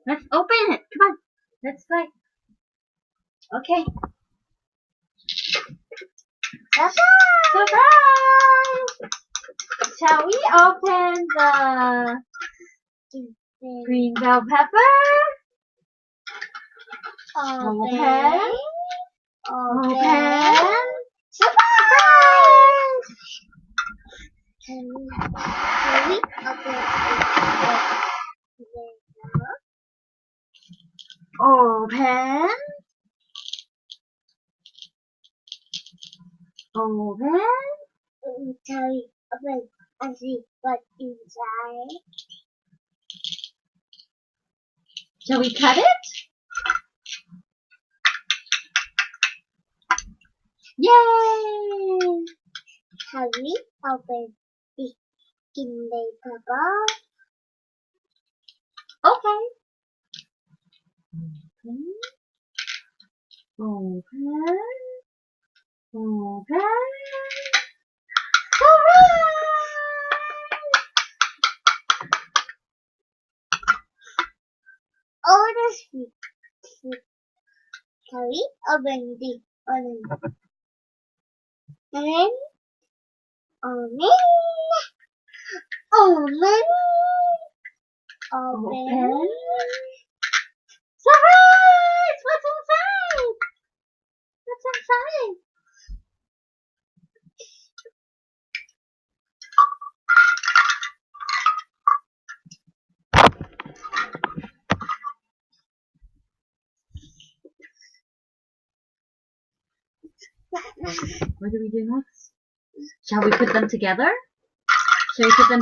Let's open it. Come on. Let's like. Okay. Surprise! Shall we open the green bell pepper? Open. Open. Surprise! Can we open Open. Open. Can we open and see what's inside? Shall we cut it? Yay! Can we open the green bell pepper? Okay. Open. Open. Oh, that's sweet. Can we open the orange? And open. Open. Open. Surprise! What's inside? What's inside? What do we do next? Shall we put them together? Shall we put them